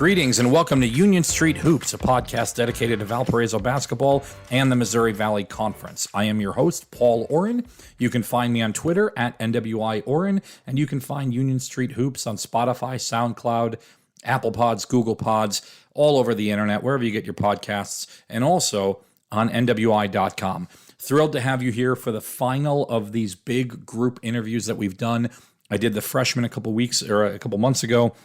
Greetings and welcome to Union Street Hoops, a podcast dedicated to Valparaiso basketball and the Missouri Valley Conference. I am your host, Paul Oren. You can find me on Twitter at NWI Oren, and you can find Union Street Hoops on Spotify, SoundCloud, ApplePods, Google Pods, all over the internet, wherever you get your podcasts, and also on NWI.com. Thrilled to have you here for the final of these big group interviews that we've done. I did the freshmen a couple months ago.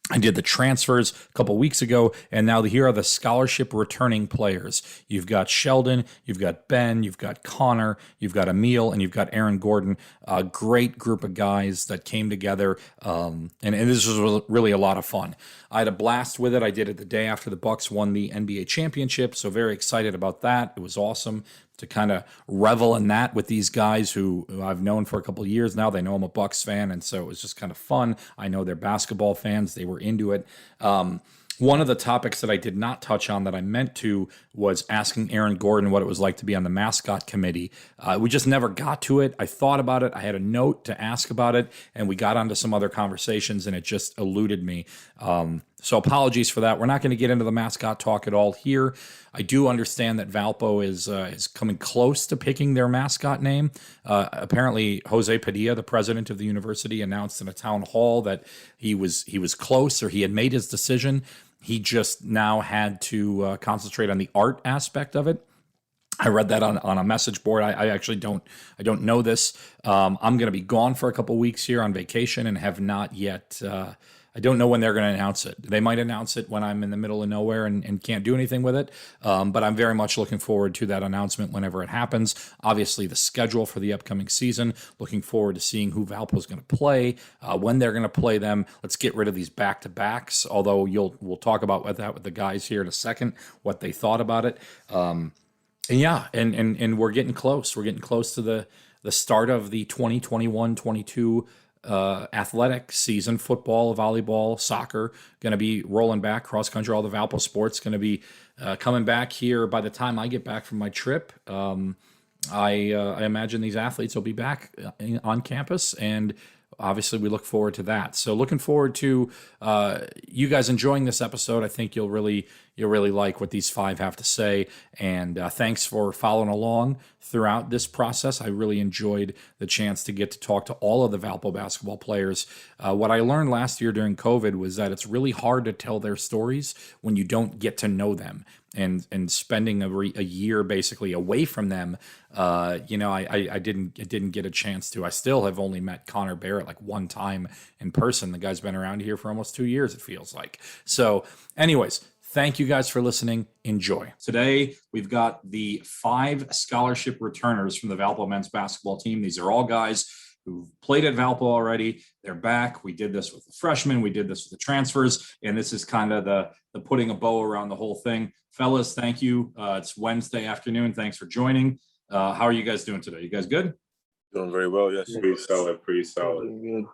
I did the transfers a couple weeks ago, and now here are the scholarship returning players. You've got Sheldon, you've got Ben, you've got Connor, you've got Emil, and you've got Eron Gordon. A great group of guys that came together, and this was really a lot of fun. I had a blast with it. I did it the day after the Bucks won the NBA championship, so very excited about that. It was awesome to kind of revel in that with these guys who I've known for a couple of years now. They know I'm a Bucks fan, and so it was just kind of fun. I know they're basketball fans. They were into it. One of the topics that I did not touch on that I meant to was asking Eron Gordon what it was like to be on the mascot committee. We just never got to it. I thought about it. I had a note to ask about it, and we got onto some other conversations, and it just eluded me. So apologies for that. We're not going to get into the mascot talk at all here. I do understand that Valpo is coming close to picking their mascot name. Apparently, Jose Padilla, the president of the university, announced in a town hall that he was close, or he had made his decision. He just now had to concentrate on the art aspect of it. I read that on a message board. I actually don't know this. I'm going to be gone for a couple weeks here on vacation and have not yet. I don't know when they're going to announce it. They might announce it when I'm in the middle of nowhere and can't do anything with it. But I'm very much looking forward to that announcement whenever it happens. Obviously, the schedule for the upcoming season. Looking forward to seeing who Valpo is going to play, when they're going to play them. Let's get rid of these back-to-backs. Although we'll talk about that with the guys here in a second, what they thought about it. And we're getting close. We're getting close to the start of the 2021-22 athletic season. Football, volleyball, soccer going to be rolling back. Cross country, all the Valpo sports going to be coming back here by the time I get back from my trip. I imagine these athletes will be back on campus, and obviously we look forward to that. So looking forward to you guys enjoying this episode. I think you'll really like what these five have to say. And thanks for following along throughout this process. I really enjoyed the chance to get to talk to all of the Valpo basketball players. What I learned last year during COVID was that it's really hard to tell their stories when you don't get to know them. And spending a year basically away from them, I didn't get a chance to. I still have only met Connor Barrett like one time in person. The guy's been around here for almost 2 years, it feels like. So anyways, thank you guys for listening. Enjoy. Today, we've got the 5 scholarship returners from the Valpo men's basketball team. These are all guys who've played at Valpo already. They're back. We did this with the freshmen. We did this with the transfers. And this is kind of the putting a bow around the whole thing. Fellas, thank you. It's Wednesday afternoon. Thanks for joining. How are you guys doing today? You guys good? Doing very well, yes. Pretty solid. Good.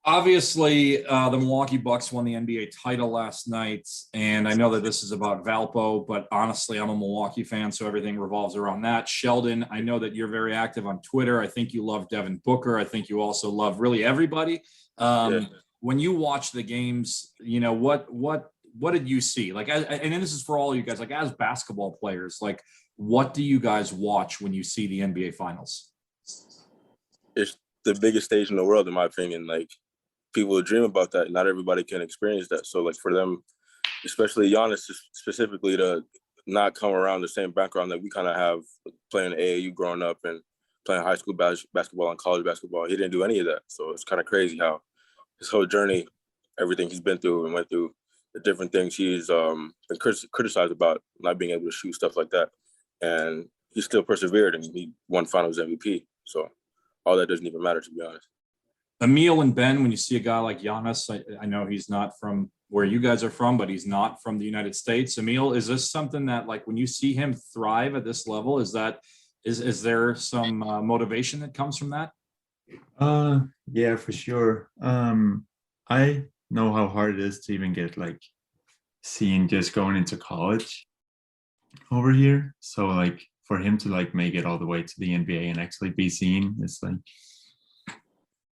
Obviously, the Milwaukee Bucks won the NBA title last night, and I know that this is about Valpo, but honestly, I'm a Milwaukee fan, so everything revolves around that. Sheldon, I know that you're very active on Twitter. I think you love Devin Booker. I think you also love really everybody. When you watch the games, what did you see? Like, and this is for all you guys, like as basketball players, like what do you guys watch when you see the NBA Finals? It's the biggest stage in the world, in my opinion. Like, people dream about that. Not everybody can experience that. So, like, for them, especially Giannis specifically, to not come around the same background that we kind of have playing AAU growing up and playing high school basketball and college basketball. He didn't do any of that. So it's kind of crazy how his whole journey, everything he's been through and went through, the different things he's been criticized about, not being able to shoot, stuff like that. And he still persevered, and he won Finals MVP. So all that doesn't even matter, to be honest. Emil and Ben, when you see a guy like Giannis, I know he's not from where you guys are from, but he's not from the United States. Emil, is this something that, like, when you see him thrive at this level, is there some motivation that comes from that? Yeah, for sure. I know how hard it is to even get like seen just going into college over here. So like for him to like make it all the way to the NBA and actually be seen, it's like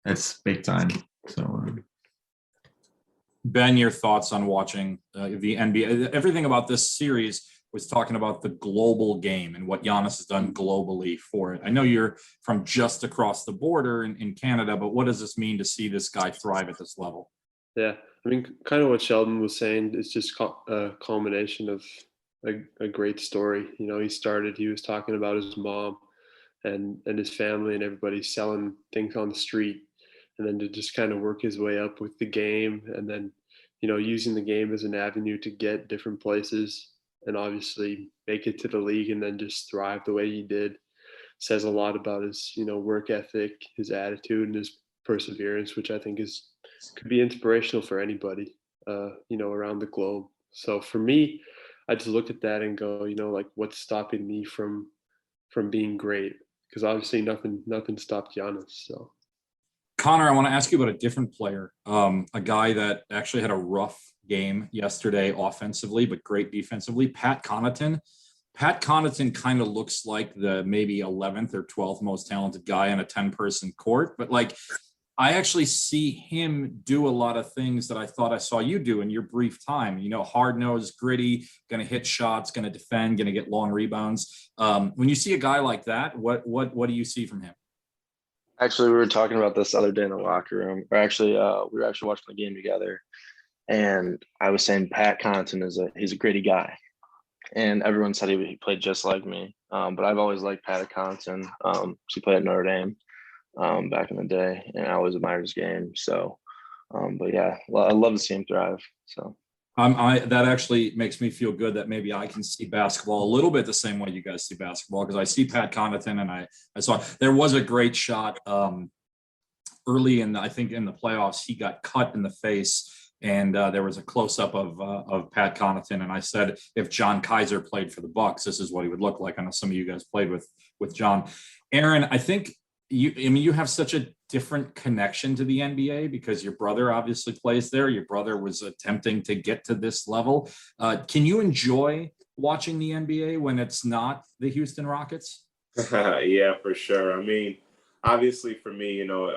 that's big time. So Ben, your thoughts on watching the NBA? Everything about this series was talking about the global game and what Giannis has done globally for it. I know you're from just across the border in Canada, but what does this mean to see this guy thrive at this level? Yeah, I mean, kind of what Sheldon was saying. It's just a culmination of a great story. You know, he was talking about his mom and his family and everybody selling things on the street, and then to just kind of work his way up with the game, and then, you know, using the game as an avenue to get different places and obviously make it to the league and then just thrive the way he did. Says a lot about his, you know, work ethic, his attitude, and his perseverance, which I think is could be inspirational for anybody, you know, around the globe. So for me, I just look at that and go, you know, like, what's stopping me from being great? Because obviously nothing stopped Giannis. So Connor, I want to ask you about a different player, a guy that actually had a rough game yesterday offensively, but great defensively, Pat Connaughton. Pat Connaughton kind of looks like the maybe 11th or 12th most talented guy on a 10-person court, but like, I actually see him do a lot of things that I thought I saw you do in your brief time. You know, hard-nosed, gritty, going to hit shots, going to defend, going to get long rebounds. When you see a guy like that, what do you see from him? Actually, we were talking about this the other day in the locker room. Or actually, we were actually watching the game together, and I was saying Pat Connaughton he's a gritty guy, and everyone said he played just like me. But I've always liked Pat Connaughton. He played at Notre Dame back in the day, and I always admired his game. So, but yeah, I love to see him thrive. So. That actually makes me feel good that maybe I can see basketball a little bit the same way you guys see basketball, because I see Pat Connaughton and I saw there was a great shot early I think in the playoffs. He got cut in the face, and there was a close up of Pat Connaughton, and I said if John Kaiser played for the Bucks, this is what he would look like. I know some of you guys played with John. Eron, I think you have such a different connection to the NBA because your brother obviously plays there. Your brother was attempting to get to this level. Can you enjoy watching the NBA when it's not the Houston Rockets? Yeah, for sure. I mean, obviously for me, you know,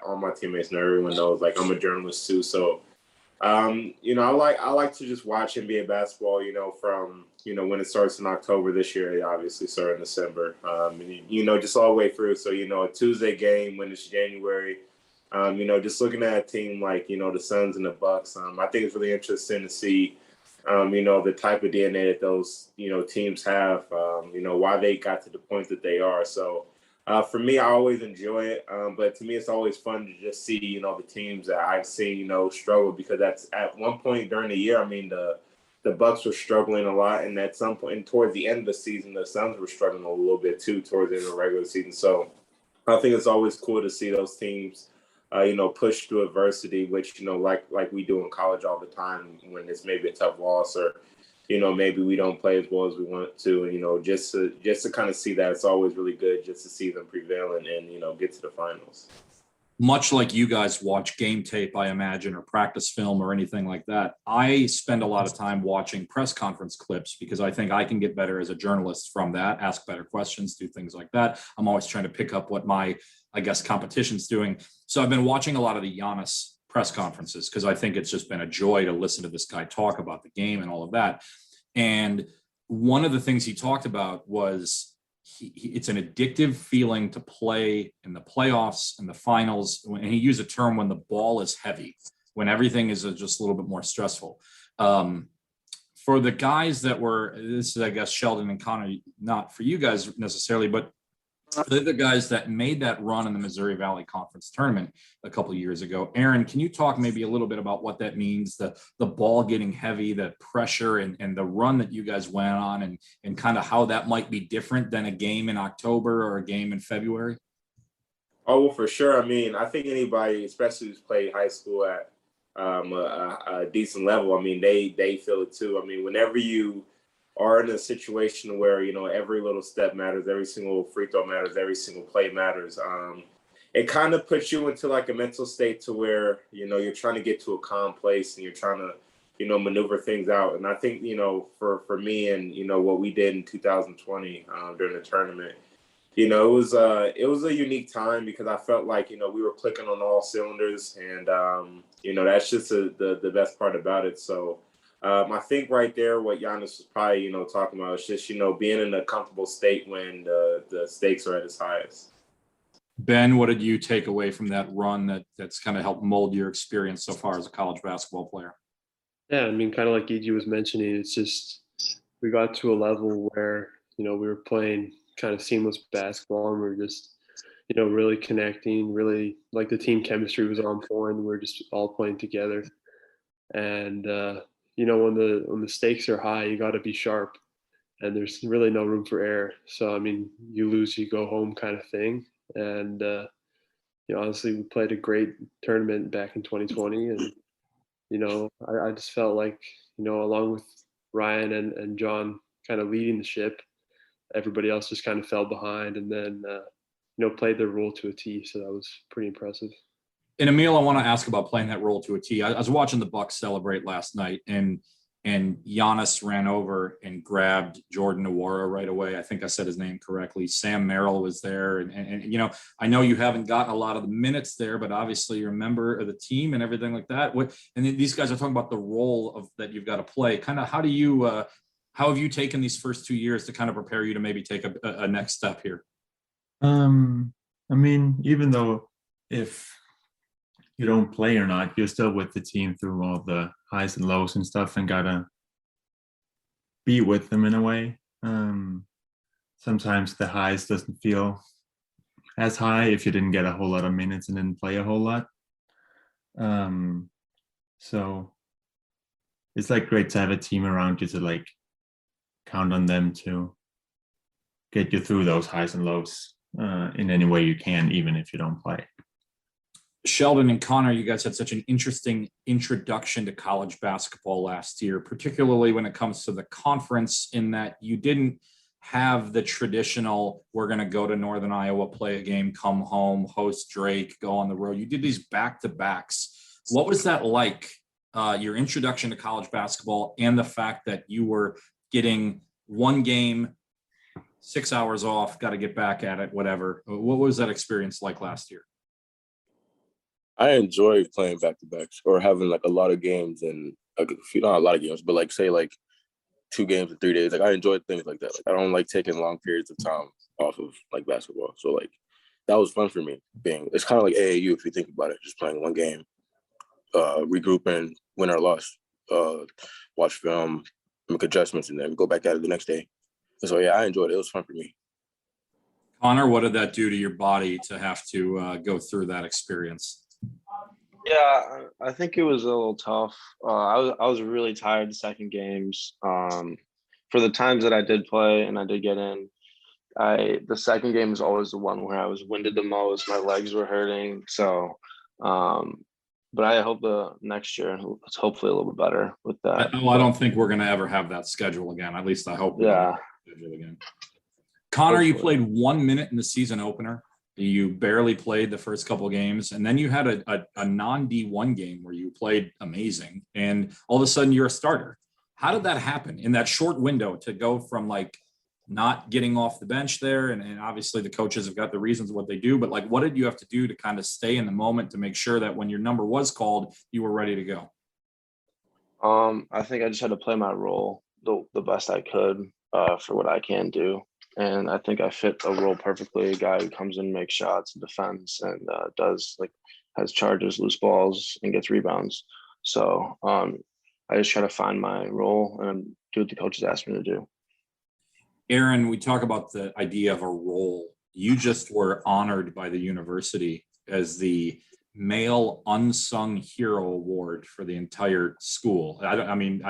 all my teammates know, everyone knows, like, I'm a journalist too. So, you know, I like to just watch NBA basketball, you know, from, you know, when it starts in October. This year, it obviously started in December, and, you know, just all the way through. So, you know, a Tuesday game when it's January, you know, just looking at a team like, you know, the Suns and the Bucks, I think it's really interesting to see, you know, the type of DNA that those, you know, teams have, you know, why they got to the point that they are. So, for me, I always enjoy it, but to me, it's always fun to just see, you know, the teams that I've seen, you know, struggle, because that's at one point during the year. I mean, the Bucks were struggling a lot, and at some point, and towards the end of the season, the Suns were struggling a little bit too towards the end of the regular season. So, I think it's always cool to see those teams, you know, push through adversity, which, you know, like we do in college all the time when it's maybe a tough loss, or, you know, maybe we don't play as well as we want to. And, you know, just to kind of see that, it's always really good just to see them prevail and, you know, get to the finals. Much like you guys watch game tape, I imagine, or practice film or anything like that, I spend a lot of time watching press conference clips because I think I can get better as a journalist from that, ask better questions, do things like that. I'm always trying to pick up what my, I guess, competition's doing. So I've been watching a lot of the Giannis press conferences because I think it's just been a joy to listen to this guy talk about the game and all of that. And one of the things he talked about was it's an addictive feeling to play in the playoffs and the finals. And he used a term when the ball is heavy, when everything is just a little bit more stressful. For the guys that were, this is, I guess, Sheldon and Connor, not for you guys necessarily, but the guys that made that run in the Missouri Valley Conference tournament a couple of years ago. Eron, can you talk maybe a little bit about what that means, the ball getting heavy, the pressure, and the run that you guys went on, and kind of how that might be different than a game in October or a game in February? Oh, well, for sure. I mean, I think anybody, especially who's played high school at a decent level, I mean, they feel it too. I mean, whenever you are in a situation where, you know, every little step matters, every single free throw matters, every single play matters, it kind of puts you into like a mental state to where, you know, you're trying to get to a calm place and you're trying to, you know, maneuver things out. And I think, you know, for me and, you know, what we did in 2020 during the tournament, it was a unique time because I felt like, we were clicking on all cylinders, and that's just the best part about it. So I think right there, what Giannis was probably, talking about is just, being in a comfortable state when the stakes are at its highest. Ben, what did you take away from that run that's kind of helped mold your experience so far as a college basketball player? Yeah, I mean, kind of like EG was mentioning, it's just we got to a level where, we were playing kind of seamless basketball, and we were just, really connecting, really like the team chemistry was on point. We were just all playing together. And, when the stakes are high, you got to be sharp, and there's really no room for error. So, I mean, you lose, you go home kind of thing. And, honestly, we played a great tournament back in 2020. And, I just felt like, along with Ryan and John kind of leading the ship, everybody else just kind of fell behind, and then, played their role to a T. So that was pretty impressive. And Emil, I want to ask about playing that role to a T. I was watching the Bucks celebrate last night, and Giannis ran over and grabbed Jordan Nwora right away. I think I said his name correctly. Sam Merrill was there, and I know you haven't gotten a lot of the minutes there, but obviously you're a member of the team and everything like that. And these guys are talking about the role that you've got to play. Kind of how have you taken these first 2 years to kind of prepare you to maybe take a next step here? I mean, even though if you don't play or not, you're still with the team through all the highs and lows and stuff, and gotta be with them in a way. Sometimes the highs doesn't feel as high if you didn't get a whole lot of minutes and didn't play a whole lot. So it's like great to have a team around you to like count on them to get you through those highs and lows in any way you can, even if you don't play. Sheldon and Connor, you guys had such an interesting introduction to college basketball last year, particularly when it comes to the conference, in that you didn't have the traditional, we're going to go to Northern Iowa, play a game, come home, host Drake, go on the road. You did these back-to-backs. What was that like, your introduction to college basketball, and the fact that you were getting one game, 6 hours off, got to get back at it, whatever. What was that experience like last year? I enjoy playing back-to-backs or having like a lot of games, and like, not a lot of games, but like say like 2 games in 3 days. Like I enjoy things like that. Like I don't like taking long periods of time off of like basketball. So like that was fun for me. It's kind of like AAU if you think about it, just playing one game, regrouping, win or loss, watch film, make adjustments, and then go back at it the next day. So yeah, I enjoyed it. It was fun for me. Connor, what did that do to your body to have to go through that experience? Yeah, I think it was a little tough. I was really tired the second games. For the times that I did play and I did get in, the second game was always the one where I was winded the most. My legs were hurting. So, but I hope the next year it's hopefully a little bit better with that. I don't think we're going to ever have that schedule again. At least I hope we don't have that schedule again. Connor, hopefully. You played 1 minute in the season opener. You barely played the first couple of games, and then you had a non-D1 game where you played amazing, and all of a sudden you're a starter. How did that happen in that short window to go from like not getting off the bench there? And obviously the coaches have got the reasons what they do, but like, what did you have to do to kind of stay in the moment to make sure that when your number was called, you were ready to go? I think I just had to play my role the best I could for what I can do. And I think I fit a role perfectly. A guy who comes in, makes shots, defends, and has charges, loose balls, and gets rebounds. So I just try to find my role and do what the coaches ask me to do. Eron, we talk about the idea of a role. You just were honored by the university as the Male Unsung Hero Award for the entire school. I'm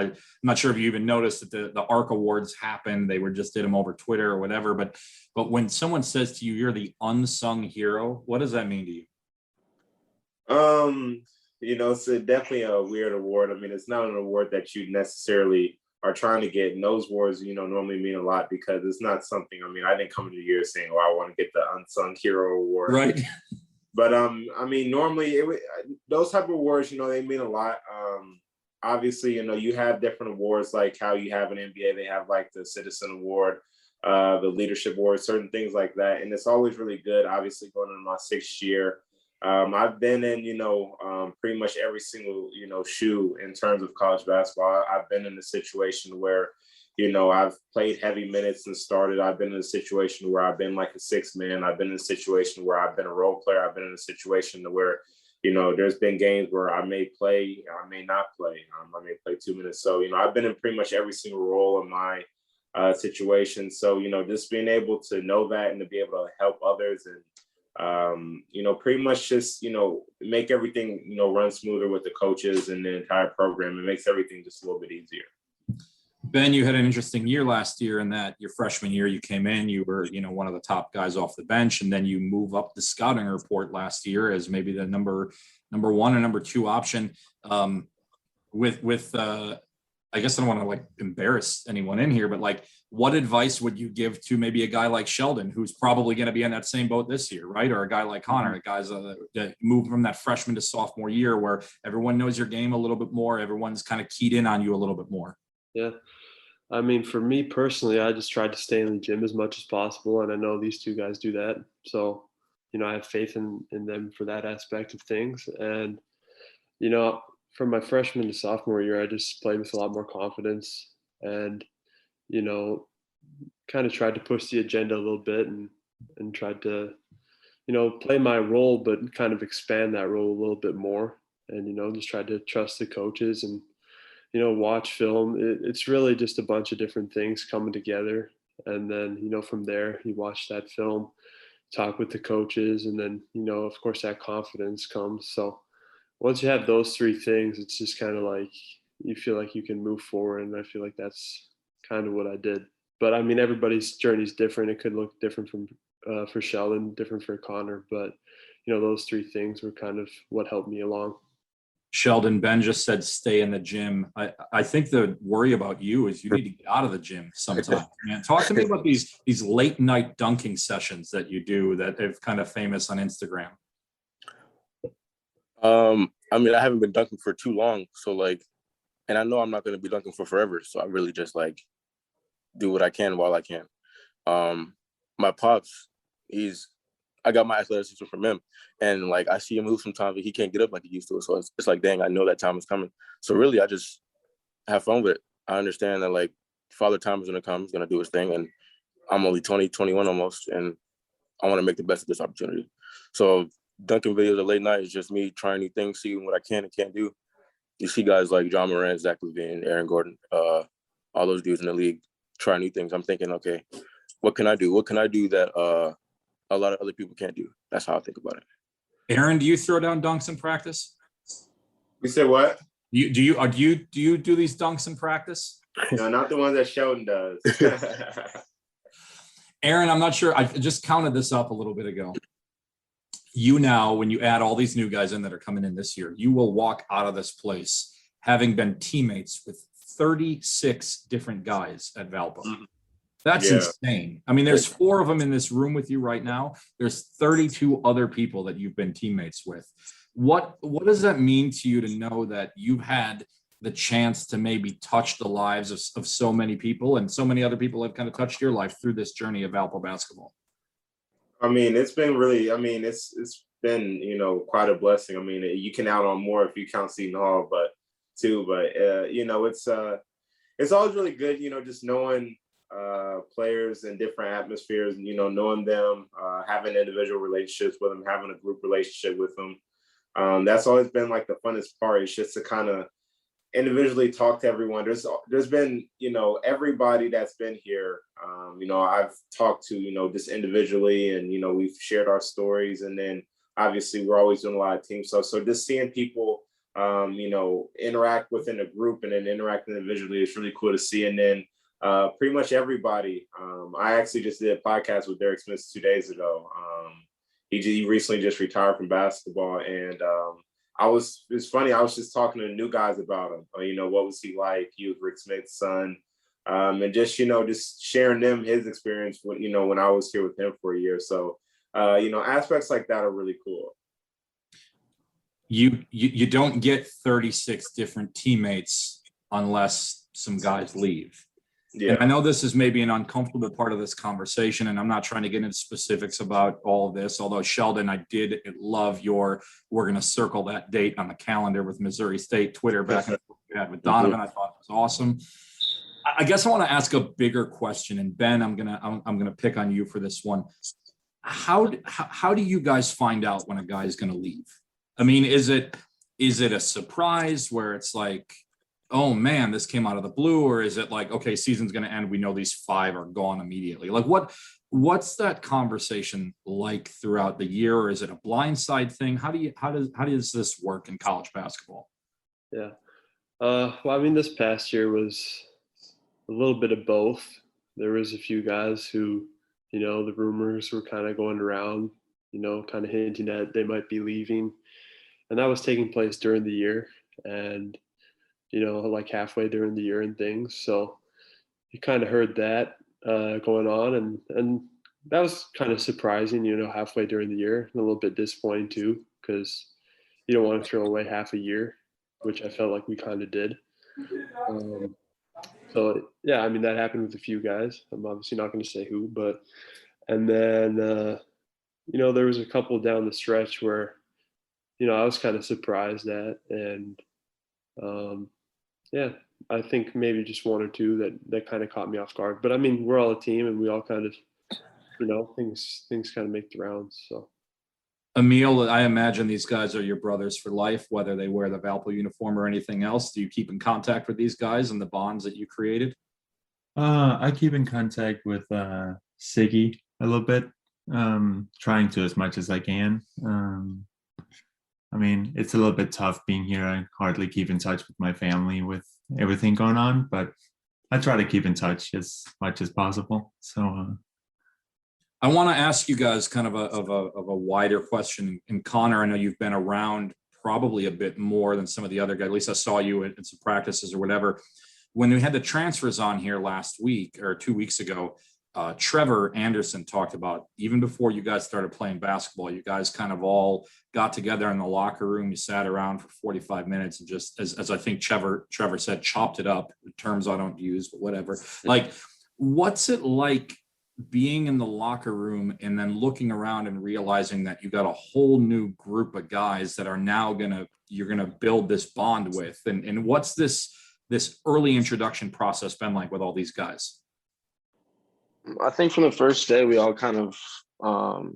not sure if you even noticed that the ARC Awards happened. They just did them over Twitter or whatever. But when someone says to you, you're the unsung hero, what does that mean to you? It's definitely a weird award. I mean, it's not an award that you necessarily are trying to get. And those awards, normally mean a lot because it's not something, I didn't come into the year saying, I want to get the Unsung Hero Award. Right. But, normally those type of awards, they mean a lot. Obviously, you have different awards, like how you have an NBA, they have like the Citizen Award. the leadership board, certain things like that. And it's always really good, obviously going into my 6th year. I've been in, pretty much every single, shoe in terms of college basketball. I've been in a situation where, I've played heavy minutes and started. I've been in a situation where I've been like a 6th man. I've been in a situation where I've been a role player. I've been in a situation where, there's been games where I may play, I may not play. I may play 2 minutes. So, I've been in pretty much every single role in my situation. So, just being able to know that and to be able to help others and, pretty much just, make everything, run smoother with the coaches and the entire program. It makes everything just a little bit easier. Ben, you had an interesting year last year in that your freshman year you came in, you were, one of the top guys off the bench, and then you move up the scouting report last year as maybe the number 1 and number 2 option. I guess I don't want to like embarrass anyone in here, but like, what advice would you give to maybe a guy like Sheldon, who's probably going to be in that same boat this year, right? Or a guy like Connor, the guys that move from that freshman to sophomore year where everyone knows your game a little bit more. Everyone's kind of keyed in on you a little bit more. Yeah. I mean, for me personally, I just tried to stay in the gym as much as possible. And I know these 2 guys do that. So, I have faith in them for that aspect of things. And, from my freshman to sophomore year, I just played with a lot more confidence and, kind of tried to push the agenda a little bit and tried to, play my role, but kind of expand that role a little bit more. And, just tried to trust the coaches and, watch film. It's really just a bunch of different things coming together. And then, from there, you watch that film, talk with the coaches, and then, of course, that confidence comes. So once you have those 3 things, it's just kind of like you feel like you can move forward. And I feel like that's kind of what I did. But I mean, everybody's journey is different. It could look different for Sheldon, different for Connor. But, those 3 things were kind of what helped me along. Sheldon, Ben just said stay in the gym. I think the worry about you is you need to get out of the gym sometime. Man, talk to me about these late night dunking sessions that you do that are kind of famous on Instagram. I mean, I haven't been dunking for too long, so like, and I know I'm not going to be dunking for forever, so I really just like do what I can while I can. My pops, I got my athleticism from him, and like I see him move sometimes, but he can't get up like he used to. So it's like, dang, I know that time is coming. So really, I just have fun with it. I understand that like Father Time is going to come, he's going to do his thing, and I'm only 20, 21 almost, and I want to make the best of this opportunity. So dunking videos at late night is just me trying new things, seeing what I can and can't do. You see guys like John Moran, Zach LaVine, Aaron Gordon, all those dudes in the league try new things. I'm thinking, okay, what can I do? What can I do that a lot of other people can't do? That's how I think about it. Aaron, do you throw down dunks in practice? You said what? Do you do these dunks in practice? No, not the ones that Sheldon does. Aaron, I'm not sure. I just counted this up a little bit ago. You now, when you add all these new guys in that are coming in this year, you will walk out of this place having been teammates with 36 different guys at Valpo. That's insane. I mean, there's 4 of them in this room with you right now. There's 32 other people that you've been teammates with. What does that mean to you to know that you've had the chance to maybe touch the lives of so many people, and so many other people have kind of touched your life through this journey of Valpo basketball? I mean, it's been really, it's been, quite a blessing. I mean, you can add on more if you count Seton Hall, but it's always really good, just knowing players in different atmospheres, knowing them, having individual relationships with them, having a group relationship with them. That's always been like the funnest part. It's just to kind of individually talk to everyone. There's been, everybody that's been here, I've talked to, just individually, and, we've shared our stories. And then obviously we're always doing a lot of team stuff. So just seeing people, interact within a group and then interact individually is really cool to see. And then pretty much everybody, I actually just did a podcast with Derek Smith 2 days ago. He recently just retired from basketball, and it's funny, I was just talking to new guys about him. What was he like? He was Rick Smith's son. And just, just sharing them his experience when I was here with him for a year. So, aspects like that are really cool. You don't get 36 different teammates unless some guys leave. Yeah. And I know this is maybe an uncomfortable part of this conversation, and I'm not trying to get into specifics about all of this, although Sheldon, I did love we're going to circle that date on the calendar with Missouri State Twitter back and forth we had with Donovan. I thought it was awesome. I guess I want to ask a bigger question, and Ben, I'm gonna pick on you for this one. How do you guys find out when a guy is going to leave? I mean, is it a surprise where it's like, oh man, this came out of the blue, or is it like, okay, season's going to end, we know these 5 are gone immediately? Like, what's that conversation like throughout the year, or is it a blindside thing? How does this work in college basketball? Yeah. Well, I mean, this past year was a little bit of both. There was a few guys who, the rumors were kind of going around, kind of hinting that they might be leaving. And that was taking place during the year and, like halfway during the year and things. So you kind of heard that going on. And that was kind of surprising, halfway during the year, and a little bit disappointing too, because you don't want to throw away half a year, which I felt like we kind of did. So yeah, I mean, that happened with a few guys. I'm obviously not going to say who, but, and then, there was a couple down the stretch where, I was kind of surprised at, and yeah, I think maybe just 1 or 2 that kind of caught me off guard. But I mean, we're all a team, and we all kind of, things kind of make the rounds. So. Emil, I imagine these guys are your brothers for life, whether they wear the Valpo uniform or anything else. Do you keep in contact with these guys and the bonds that you created? I keep in contact with Siggy a little bit, trying to as much as I can. I mean, it's a little bit tough being here. I hardly keep in touch with my family with everything going on, but I try to keep in touch as much as possible. So I want to ask you guys kind of a wider question. And Connor, I know you've been around probably a bit more than some of the other guys. At least I saw you in some practices or whatever. When we had the transfers on here last week or 2 weeks ago, Trevor Anderson talked about, even before you guys started playing basketball, you guys kind of all got together in the locker room. You sat around for 45 minutes and just, as I think Trevor said, chopped it up. Terms I don't use, but whatever. Like, what's it like being in the locker room and then looking around and realizing that you got a whole new group of guys that are now you're gonna build this bond with? And what's this early introduction process been like with all these guys? I think from the first day, we all kind of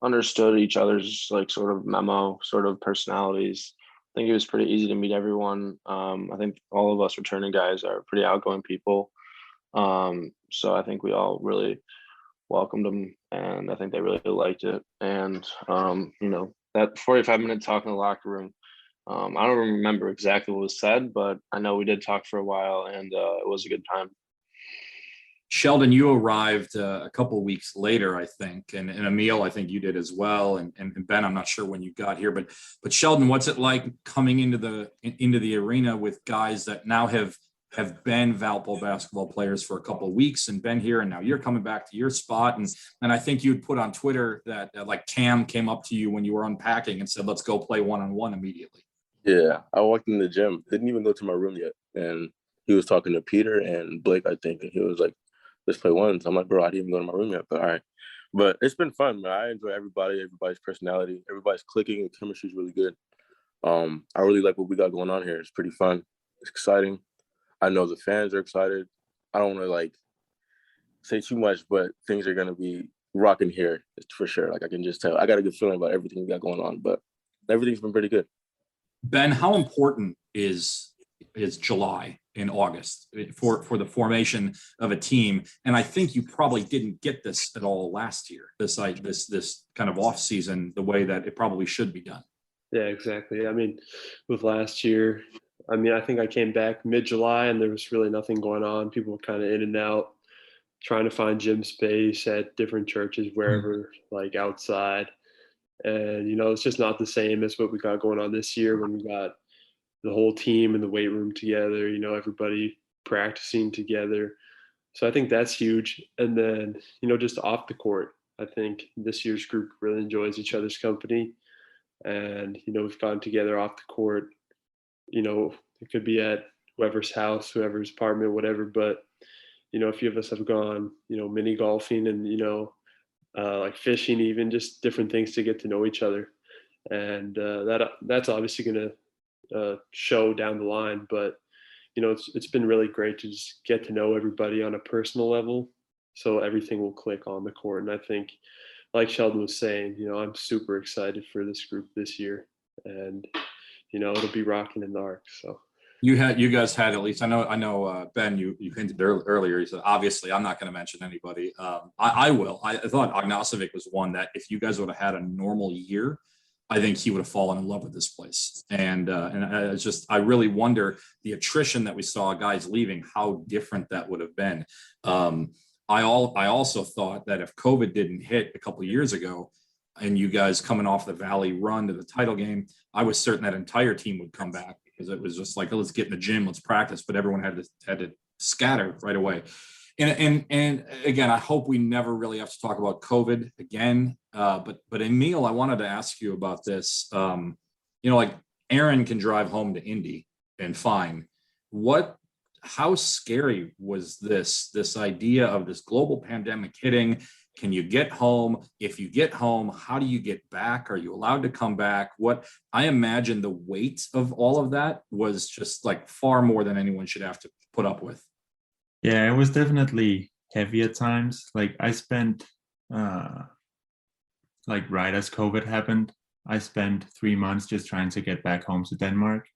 understood each other's like sort of memo, sort of personalities. I think it was pretty easy to meet everyone. I think all of us returning guys are pretty outgoing people. So I think we all really welcomed them, and I think they really liked it. And that 45-minute talk in the locker room, I don't remember exactly what was said, but I know we did talk for a while, and it was a good time. Sheldon, you arrived a couple of weeks later, I think, and Emil, I think you did as well, and Ben, I'm not sure when you got here, but Sheldon, what's it like coming into the arena with guys that now have been Valpo basketball players for a couple of weeks and been here, and now you're coming back to your spot, and I think you'd put on Twitter that like Cam came up to you when you were unpacking and said, "Let's go play one-on-one immediately." Yeah, I walked in the gym, didn't even go to my room yet, and he was talking to Peter and Blake, I think, and he was like, "Let's play ones." I'm like, "Bro, I didn't even go to my room yet," but all right. But it's been fun, man. I enjoy everybody's personality. Everybody's clicking, and chemistry is really good. I really like what we got going on here. It's pretty fun. It's exciting. I know the fans are excited. I don't want to like say too much, but things are gonna be rocking here for sure. Like I can just tell. I got a good feeling about everything we got going on, but everything's been pretty good. Ben, how important is July and August for the formation of a team? And I think you probably didn't get this at all last year. This kind of off season, the way that it probably should be done. Yeah, exactly. I mean, with last year, I mean, I think I came back mid-July and there was really nothing going on. People were kind of in and out, trying to find gym space at different churches, wherever, like outside. And, it's just not the same as what we got going on this year when we got the whole team in the weight room together, everybody practicing together. So I think that's huge. And then, just off the court, I think this year's group really enjoys each other's company. And, we've gone together off the court. It could be at whoever's house, whoever's apartment, whatever. But, a few of us have gone, mini golfing and, like fishing, even just different things to get to know each other. And that's obviously going to show down the line. But, it's been really great to just get to know everybody on a personal level. So everything will click on the court. And I think, like Sheldon was saying, I'm super excited for this group this year. And, it'll be rocking in the arc. So. You guys had, at least I know Ben, you hinted earlier, he said obviously I'm not going to mention anybody. I will. I thought Ognasovic was one that if you guys would have had a normal year, I think he would have fallen in love with this place. And I really wonder the attrition that we saw, guys leaving, how different that would have been. I also thought that if COVID didn't hit a couple of years ago, and you guys coming off the Valley run to the title game, I was certain that entire team would come back, because it was just like, oh, let's get in the gym, let's practice. But everyone had to scatter right away. And again, I hope we never really have to talk about COVID again. But Emil, I wanted to ask you about this. Like Eron can drive home to Indy and fine. How scary was this idea of this global pandemic hitting? Can you get home? If you get home, how do you get back? Are you allowed to come back? I imagine the weight of all of that was just like far more than anyone should have to put up with. Yeah, it was definitely heavy at times. Like I spent, right as COVID happened, I spent 3 months just trying to get back home to Denmark.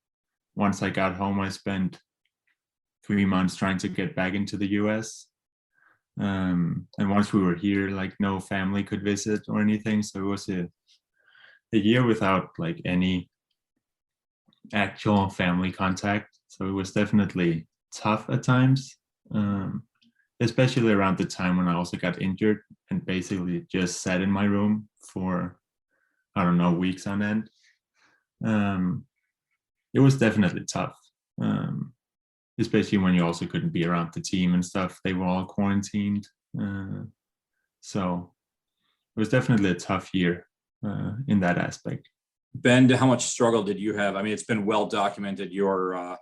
Once I got home, I spent 3 months trying to get back into the US. And once we were here, like no family could visit or anything. So it was a year without like any actual family contact. So it was definitely tough at times, especially around the time when I also got injured and basically just sat in my room for, I don't know, weeks on end. It was definitely tough. Especially when you also couldn't be around the team and stuff. They were all quarantined. So it was definitely a tough year in that aspect. Ben, how much struggle did you have? I mean, it's been well documented your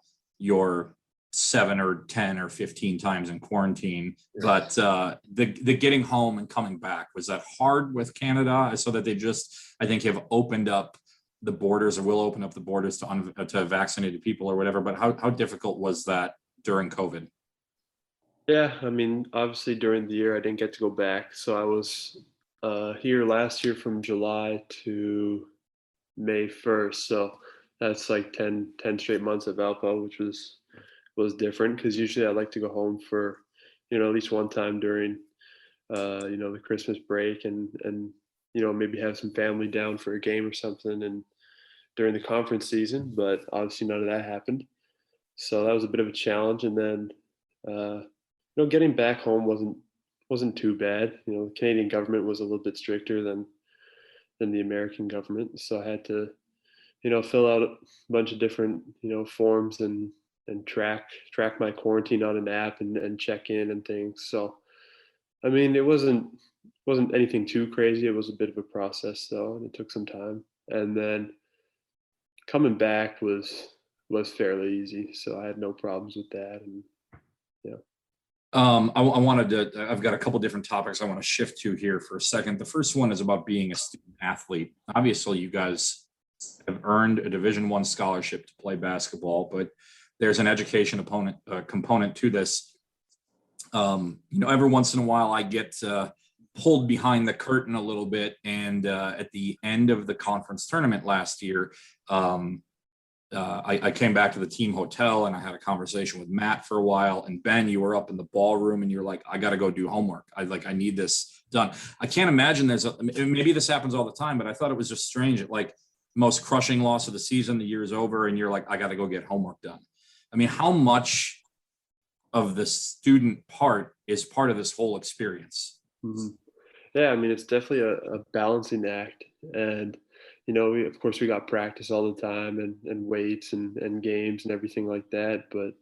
7 or 10 or 15 times in quarantine, but the getting home and coming back, was that hard with Canada? So that they just, I think, have opened up the borders, or will open up the borders to vaccinated people or whatever. But how difficult was that during COVID? Yeah, I mean, obviously during the year I didn't get to go back. So I was here last year from July to May 1st. So that's like 10 straight months at Valpo, which was different, because usually I like to go home for, at least one time during, the Christmas break and maybe have some family down for a game or something and during the conference season, but obviously none of that happened. So that was a bit of a challenge. And then, getting back home wasn't too bad. The Canadian government was a little bit stricter than the American government. So I had to, fill out a bunch of different, forms and track my quarantine on an app and check in and things. So, I mean, it wasn't anything too crazy. It was a bit of a process though, and it took some time. And then coming back was fairly easy. So I had no problems with that. And yeah. I've got a couple different topics I want to shift to here for a second. The first one is about being a student athlete. Obviously, you guys have earned a Division I scholarship to play basketball, but there's an education component to this. Every once in a while I get pulled behind the curtain a little bit. And at the end of the conference tournament last year, I came back to the team hotel and I had a conversation with Matt for a while. And Ben, you were up in the ballroom and you're like, I got to go do homework. I need this done. I can't imagine maybe this happens all the time, but I thought it was just strange. Like most crushing loss of the season, the year is over and you're like, I got to go get homework done. I mean, how much of the student part is part of this whole experience? Mm-hmm. Yeah, I mean, it's definitely a balancing act. And, of course, we got practice all the time and weights and games and everything like that. But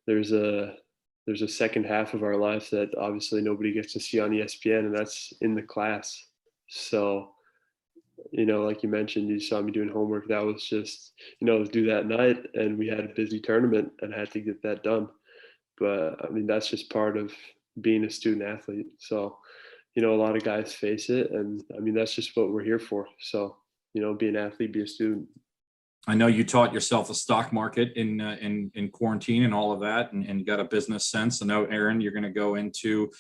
there's a second half of our life that obviously nobody gets to see on ESPN, and that's in the class. So, like you mentioned, you saw me doing homework. That was just, do that night. And we had a busy tournament and I had to get that done. but I mean, that's just part of being a student athlete. So, a lot of guys face it, and I mean, that's just what we're here for. So, be an athlete, be a student. I know you taught yourself the stock market in quarantine and all of that, and got a business sense. I know, Eron, you're going to go into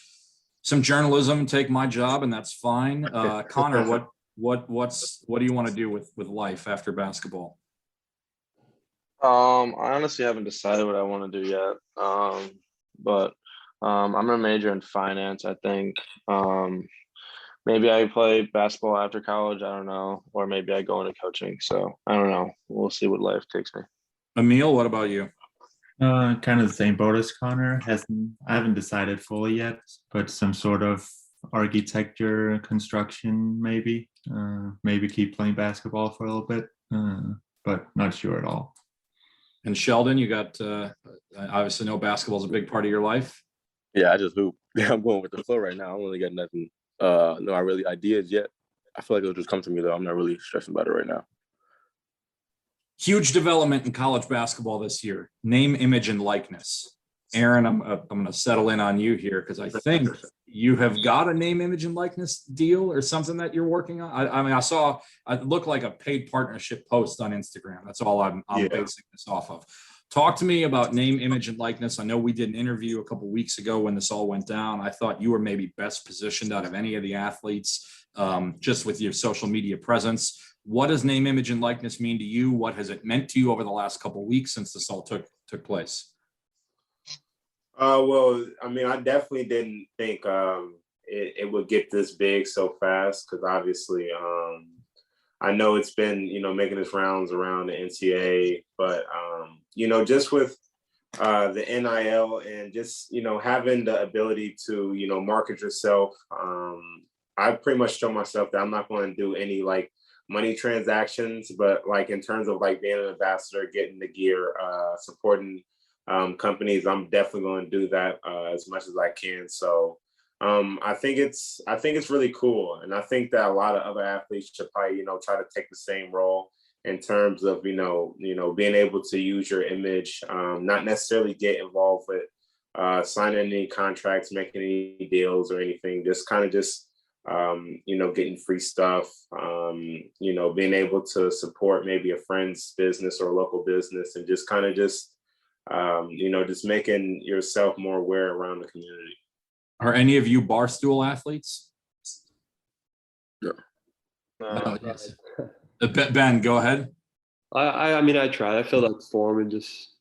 some journalism and take my job, and that's fine. Connor, what do you want to do with life after basketball? I honestly haven't decided what I want to do yet. But I'm gonna major in finance, I think. Maybe I play basketball after college, I don't know, or maybe I go into coaching. So I don't know. We'll see what life takes me. Emil, what about you? Kind of the same boat as Connor. I haven't decided fully yet, but some sort of architecture, construction, maybe. Maybe keep playing basketball for a little bit, but not sure at all. And Sheldon, you got obviously know basketball is a big part of your life. Yeah, I just hoop. I'm going with the flow right now. I don't really got nothing. Ideas yet. I feel like it'll just come to me though. I'm not really stressing about it right now. Huge development in college basketball this year. Name, image, and likeness. Eron, I'm going to settle in on you here because I think you have got a name, image, and likeness deal or something that you're working on. I mean, I saw it looked like a paid partnership post on Instagram. That's all I'm basing this off of. Talk to me about name, image, and likeness. I know we did an interview a couple of weeks ago when this all went down. I thought you were maybe best positioned out of any of the athletes, just with your social media presence. What does name, image, and likeness mean to you? What has it meant to you over the last couple of weeks since this all took place? Well, I mean, I definitely didn't think it would get this big so fast because obviously I know it's been, making its rounds around the NCAA, but, just with the NIL and just, having the ability to, market yourself, I pretty much show myself that I'm not going to do any like money transactions, but like in terms of like being an ambassador, getting the gear, supporting companies, I'm definitely going to do that as much as I can. So I think it's really cool, and I think that a lot of other athletes should probably try to take the same role in terms of being able to use your image, not necessarily get involved with signing any contracts, making any deals or anything. Just kind of getting free stuff. Being able to support maybe a friend's business or a local business, and just making yourself more aware around the community. Are any of you Barstool athletes? Yeah. Yes. Ben, go ahead. I mean, I tried. I filled out the form and just,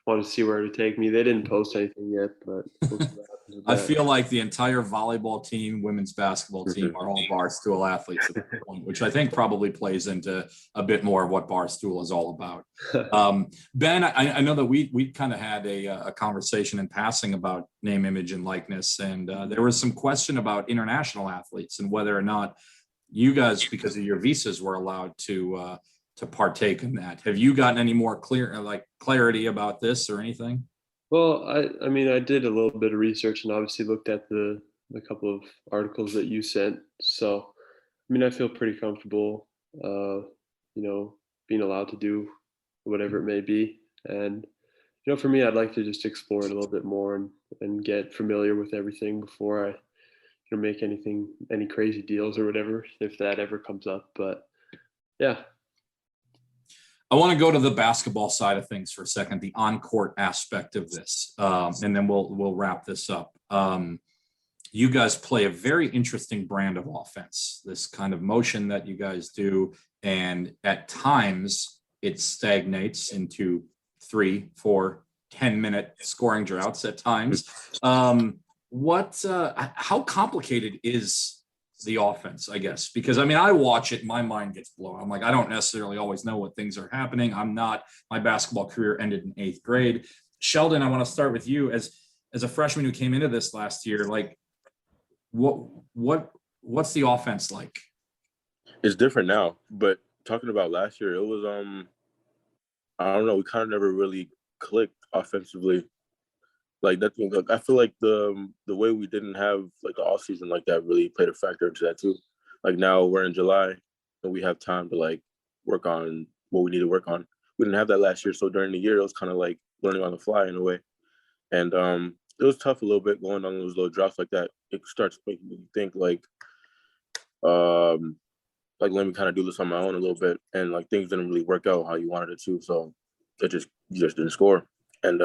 wanted to see where it would take me. They didn't post anything yet, but we'll see what happens with I that. feel like the entire volleyball team, women's basketball team are all Barstool athletes at this point, which I think probably plays into a bit more of what Barstool is all about. Ben, I know that we kind of had a conversation in passing about name, image, and likeness, and there was some question about international athletes and whether or not you guys, because of your visas, were allowed to partake in that. Have you gotten any more clarity about this or anything? Well, I mean, I did a little bit of research and obviously looked at the couple of articles that you sent. So, I mean, I feel pretty comfortable, being allowed to do whatever it may be. And, for me, I'd like to just explore it a little bit more and get familiar with everything before I, make any crazy deals or whatever, if that ever comes up. But yeah. I want to go to the basketball side of things for a second, the on-court aspect of this, and then we'll wrap this up. You guys play a very interesting brand of offense, this kind of motion that you guys do, and at times it stagnates into 3, 4, 10-minute scoring droughts at times. How complicated is the offense, I guess? Because I mean, I watch it, my mind gets blown. I'm like, I don't necessarily always know what things are happening. My basketball career ended in 8th grade. Sheldon, I want to start with you as a freshman who came into this last year. Like, what's the offense like? It's different now, but talking about last year, it was I don't know, we kind of never really clicked offensively. Like that, I feel like the way we didn't have like the off season like that really played a factor into that too. Like now we're in July and we have time to like work on what we need to work on. We didn't have that last year, so during the year it was kind of like learning on the fly in a way. And it was tough a little bit going on those little drops like that. It starts making me think like let me kind of do this on my own a little bit, and like things didn't really work out how you wanted it to, so you just didn't score, and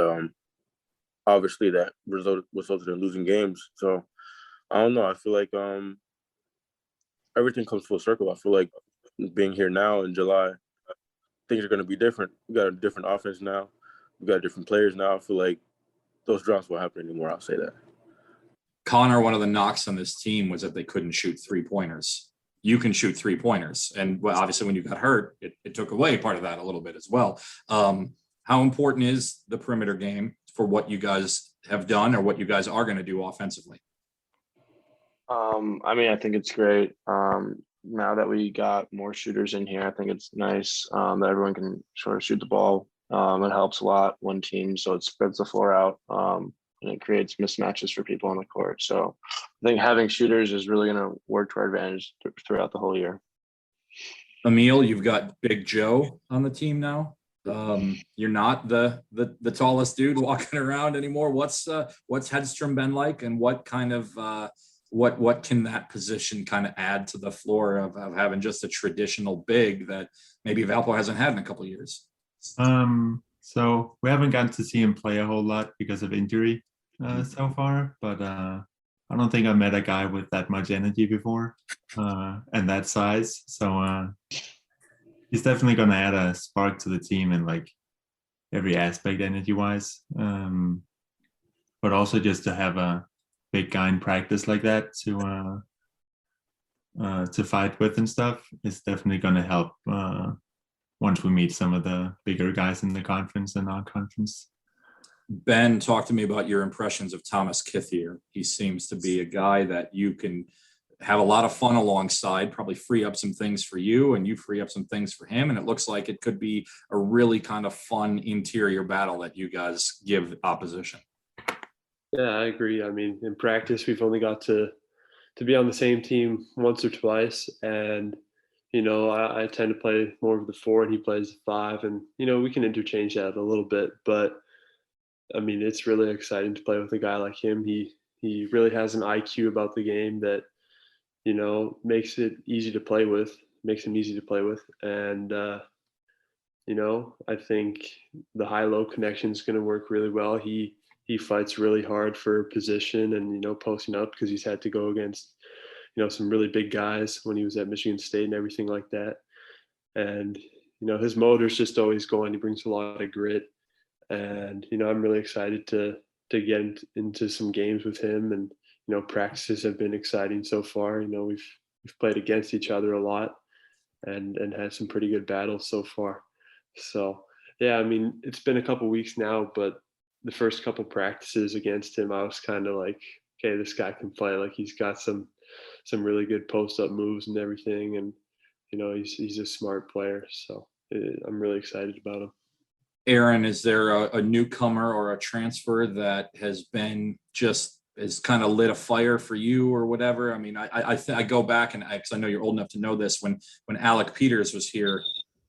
obviously that resulted in losing games. So I don't know. I feel like everything comes full circle. I feel like being here now in July, things are going to be different. We got a different offense now. We got different players now. I feel like those drops won't happen anymore. I'll say that. Connor, one of the knocks on this team was that they couldn't shoot 3-pointers. You can shoot 3-pointers. And well, obviously when you got hurt, it took away part of that a little bit as well. How important is the perimeter game for what you guys have done or what you guys are going to do offensively? I mean, I think it's great. Now that we got more shooters in here, I think it's nice that everyone can sort of shoot the ball. It helps a lot, one team, so it spreads the floor out, and it creates mismatches for people on the court. So I think having shooters is really going to work to our advantage throughout the whole year. Emil, you've got Big Joe on the team now. You're not the tallest dude walking around anymore. What's Hedstrom been like, and what kind of what can that position kind of add to the floor of having just a traditional big that maybe Valpo hasn't had in a couple of years? So we haven't gotten to see him play a whole lot because of injury so far, but I don't think I've met a guy with that much energy before and that size. So he's definitely going to add a spark to the team in like every aspect energy wise. But also just to have a big guy in practice like that to fight with and stuff is definitely going to help once we meet some of the bigger guys in the conference and non-conference. Ben, talk to me about your impressions of Thomas Kithier. He seems to be a guy that you can have a lot of fun alongside, probably free up some things for you and you free up some things for him. And it looks like it could be a really kind of fun interior battle that you guys give opposition. Yeah, I agree. I mean, in practice, we've only got to be on the same team once or twice. And, you know, I tend to play more of the 4 and he plays the 5. And, you know, we can interchange that a little bit. But, I mean, it's really exciting to play with a guy like him. He really has an IQ about the game that, you know, makes it easy to play with, makes him easy to play with. And, you know, I think the high-low connection is going to work really well. He fights really hard for position and, you know, posting up because he's had to go against, you know, some really big guys when he was at Michigan State and everything like that. And, you know, his motor's just always going. He brings a lot of grit. And, you know, I'm really excited to get into some games with him. And, you know, practices have been exciting so far. You know, we've played against each other a lot and had some pretty good battles so far. So, yeah, I mean, it's been a couple weeks now, but the first couple practices against him, I was kind of like, okay, this guy can play. Like he's got some really good post-up moves and everything. And, you know, he's a smart player. So I'm really excited about him. Eron, is there a newcomer or a transfer that has been just has kind of lit a fire for you or whatever? I mean, I go back and because I know you're old enough to know this. When Alec Peters was here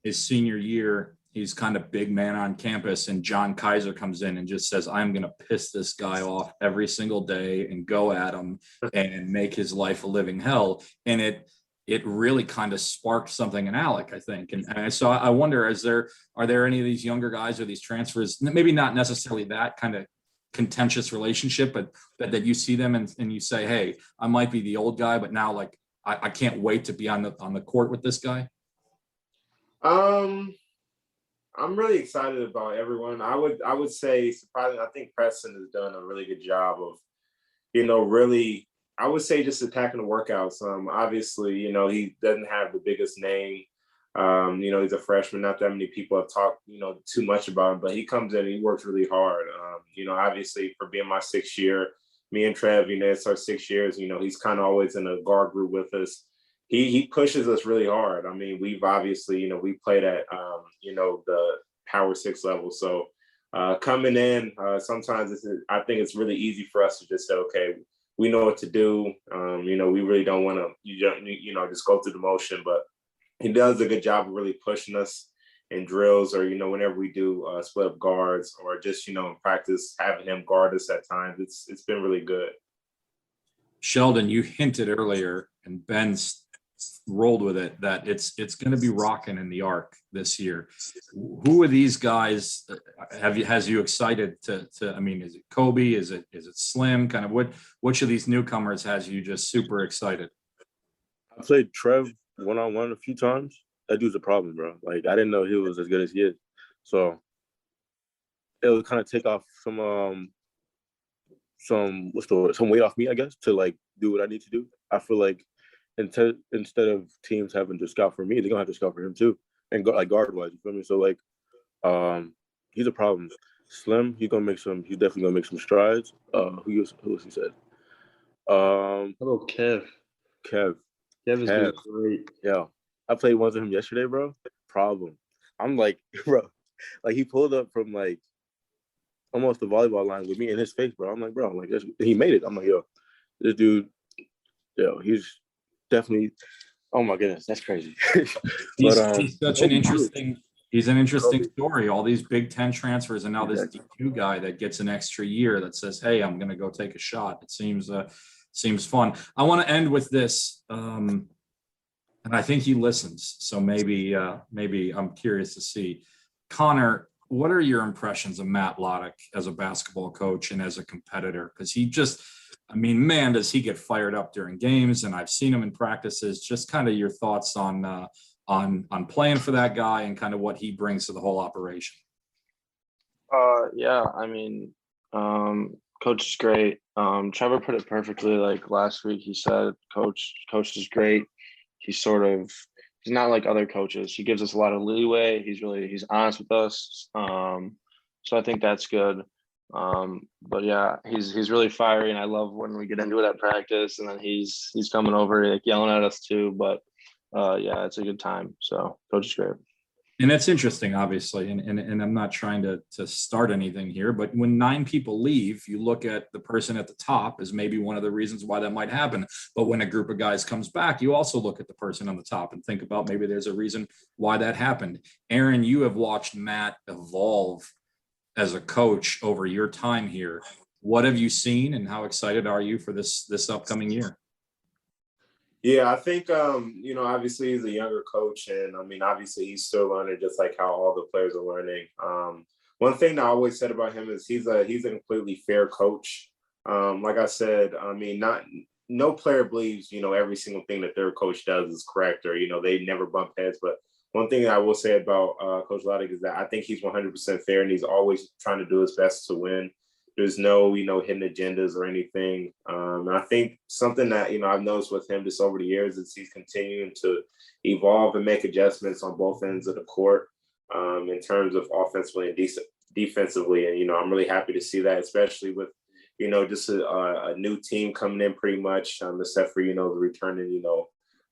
his senior year, he's kind of big man on campus, and John Kaiser comes in and just says, I'm going to piss this guy off every single day and go at him and make his life a living hell. And it really kind of sparked something in Alec, I think. And so I wonder, are there any of these younger guys or these transfers, maybe not necessarily that kind of contentious relationship, but that you see them and you say, hey, I might be the old guy, but now like I can't wait to be on the court with this guy? I'm really excited about everyone. I would say surprisingly, I think Preston has done a really good job of, you know, really, I would say just attacking the workouts. Obviously, you know, he doesn't have the biggest name. You know, he's a freshman. Not that many people have talked, you know, too much about him, but he comes in and he works really hard. You know, obviously for being my 6th year, me and Trev, you know, it's our 6 years, you know, he's kind of always in a guard group with us. He pushes us really hard. I mean, we've obviously, you know, we played at, you know, the Power 6 level. So coming in, sometimes I think it's really easy for us to just say, okay, we know what to do. You know, we really don't want to, you know, just go through the motion, but he does a good job of really pushing us. in drills or, whenever we do split up guards or just, in practice, having him guard us at times. It's been really good. Sheldon, you hinted earlier, and Ben's rolled with it, that it's going to be rocking in the Arc this year. Who are these guys? Has you excited to? I mean, is it Kobe? Is it Slim? Kind of which of these newcomers has you just super excited? I played Trev one-on-one a few times. That dude's a problem, bro. Like, I didn't know he was as good as he is. So it'll kind of take off some weight off me, I guess, to like do what I need to do. I feel like instead of teams having to scout for me, they're gonna have to scout for him too, and go like guard wise. You feel me? So like, he's a problem. Slim, he's definitely gonna make some strides. Who else he said? Hello, Kev. Kev Kev is Kev. great. Yeah, I played one of him yesterday, bro. Problem. I'm like, bro, like he pulled up from like almost the volleyball line with me in his face, bro. I'm like, bro, I'm like, he made it. I'm like, yo, this dude, he's definitely. Oh my goodness, that's crazy. He's such an interesting. He's an interesting story. All these Big Ten transfers, and now this D2 guy that gets an extra year that says, "Hey, I'm going to go take a shot." It seems fun. I want to end with this, and I think he listens. So maybe I'm curious to see. Connor, what are your impressions of Matt Loddick as a basketball coach and as a competitor? Because he just, I mean, man, does he get fired up during games? And I've seen him in practices. Just kind of your thoughts on playing for that guy and kind of what he brings to the whole operation. Yeah, I mean, coach is great. Trevor put it perfectly. Like last week, he said, "Coach is great. He's not like other coaches. He gives us a lot of leeway. He's honest with us. So I think that's good. But yeah, he's really fiery, and I love when we get into it at practice, and then he's coming over like yelling at us too. But yeah, it's a good time. So coach is great. And that's interesting, obviously, and I'm not trying to start anything here, but when 9 people leave, you look at the person at the top as maybe one of the reasons why that might happen. But when a group of guys comes back, you also look at the person on the top and think about maybe there's a reason why that happened. Aaron, you have watched Matt evolve as a coach over your time here. What have you seen, and how excited are you for this upcoming year? Yeah, I think, obviously he's a younger coach, and I mean, obviously he's still learning just like how all the players are learning. One thing that I always said about him is he's a completely fair coach. Like I said, I mean, no player believes, every single thing that their coach does is correct, or, they never bump heads. But one thing I will say about Coach Loddick is that I think he's 100% fair, and he's always trying to do his best to win. There's no, hidden agendas or anything. And I think something that, I've noticed with him just over the years is he's continuing to evolve and make adjustments on both ends of the court in terms of offensively and defensively. And, I'm really happy to see that, especially with, just a new team coming in pretty much, except for, the returning,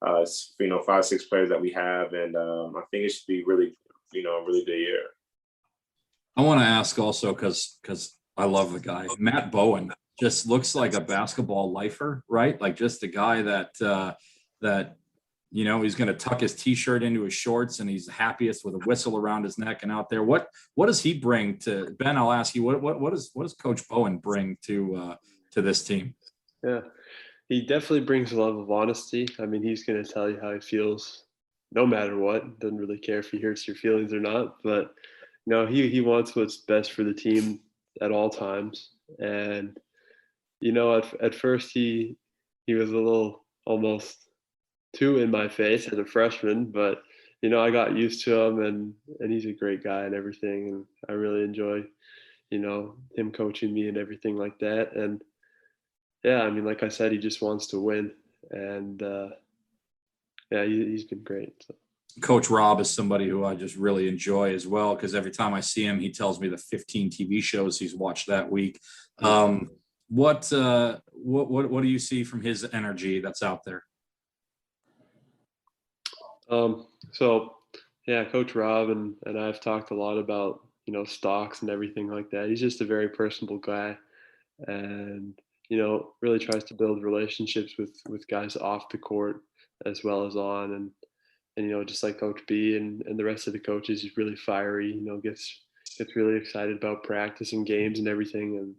5-6 players that we have. And I think it should be really, a really good year. I want to ask also, because I love the guy. Matt Bowen just looks like a basketball lifer, right? Like just a guy that he's going to tuck his T-shirt into his shorts, and he's happiest with a whistle around his neck and out there. What does he bring to Ben? I'll ask you, what does Coach Bowen bring to this team? Yeah, he definitely brings a level of honesty. I mean, he's going to tell you how he feels, no matter what. Doesn't really care if he hurts your feelings or not. But he wants what's best for the team at all times. And at first he was a little almost too in my face as a freshman, but I got used to him, and he's a great guy and everything, and I really enjoy him coaching me and everything like that. And yeah, I mean, like I said, he just wants to win, and yeah, he's been great. So. Coach Rob is somebody who I just really enjoy as well, because every time I see him, he tells me the 15 TV shows he's watched that week. What do you see from his energy that's out there? So yeah, Coach Rob and I've talked a lot about stocks and everything like that. He's just a very personable guy, and really tries to build relationships with guys off the court as well as on. And just like Coach B and the rest of the coaches, he's really fiery. Gets really excited about practice and games and everything, and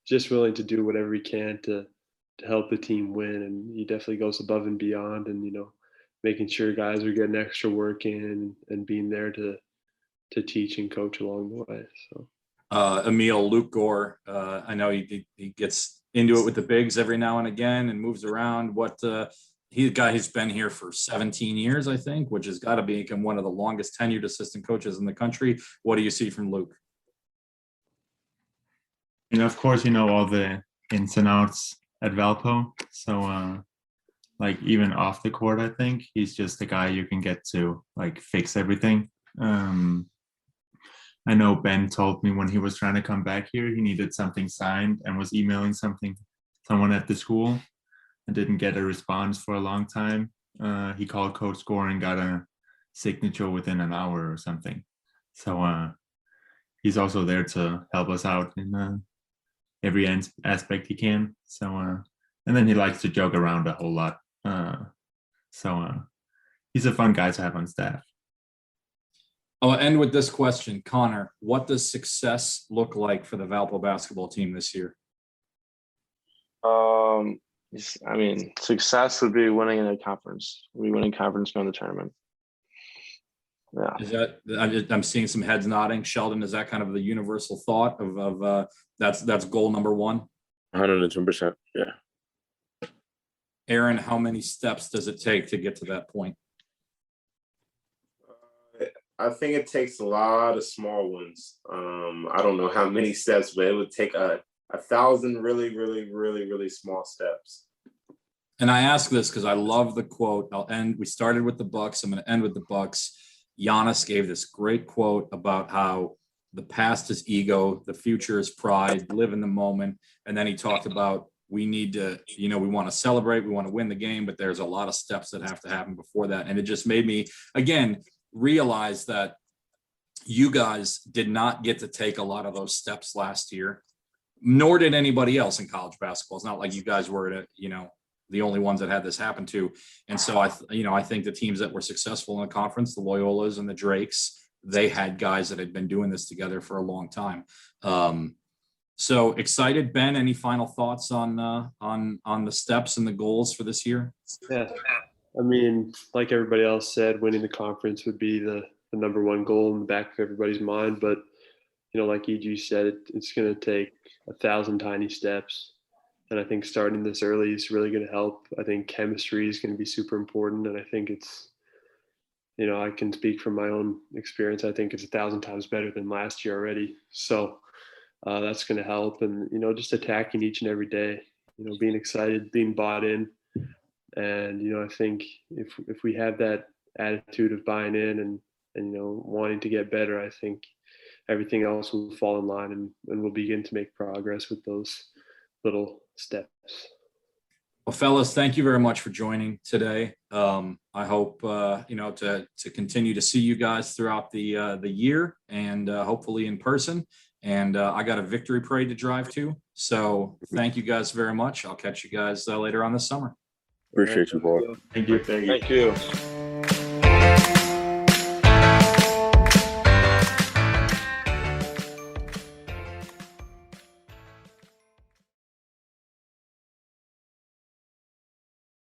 just willing to do whatever he can to help the team win. And he definitely goes above and beyond, and making sure guys are getting extra work in and being there to teach and coach along the way. So Emil, Luke Gore, I know he gets into it with the bigs every now and again and moves around. He's a guy who's been here for 17 years, I think, which has got to become one of the longest tenured assistant coaches in the country. What do you see from Luke? Of course, all the ins and outs at Valpo. So, like, even off the court, I think he's just the guy you can get to, like, fix everything. I know Ben told me when he was trying to come back here, he needed something signed and was emailing someone at the school and didn't get a response for a long time. He called Coach Gore and got a signature within an hour or something. So he's also there to help us out in every aspect he can. So and then he likes to joke around a whole lot. So he's a fun guy to have on staff. I'll end with this question. Connor, what does success look like for the Valpo basketball team this year? Success would be winning in a conference. We'd be winning conference, going to the tournament. Yeah. Is that, I'm seeing some heads nodding. Sheldon, is that kind of the universal thought of that's goal number one? 110%. Yeah. Eron, how many steps does it take to get to that point? I think it takes a lot of small ones. I don't know how many steps, but it would take 1,000 really, really, really, really small steps. And I ask this because I love the quote. We started with the Bucks. I'm going to end with the Bucks. Giannis gave this great quote about how the past is ego, the future is pride, live in the moment. And then he talked about we need to, we want to celebrate, we want to win the game, but there's a lot of steps that have to happen before that. And it just made me, again, realize that you guys did not get to take a lot of those steps last year, nor did anybody else in college basketball. It's not like you guys were, the only ones that had this happen to. And so I think the teams that were successful in the conference, the Loyolas and the Drakes, they had guys that had been doing this together for a long time. So excited. Ben, any final thoughts on the steps and the goals for this year? Yeah. Like everybody else said, winning the conference would be the number one goal in the back of everybody's mind. But, like EG said, it's going to take 1,000 tiny steps. And I think starting this early is really going to help. I think chemistry is going to be super important. And I think it's, I can speak from my own experience. I think it's 1,000 times better than last year already. So that's going to help. And, just attacking each and every day, being excited, being bought in. And, I think if we have that attitude of buying in and wanting to get better, I think everything else will fall in line and we'll begin to make progress with those little steps. Well, fellas, thank you very much for joining today. I hope, to continue to see you guys throughout the year and hopefully in person. And I got a victory parade to drive to. So thank you guys very much. I'll catch you guys later on this summer. Appreciate you, Paul. Thank you. Thank you.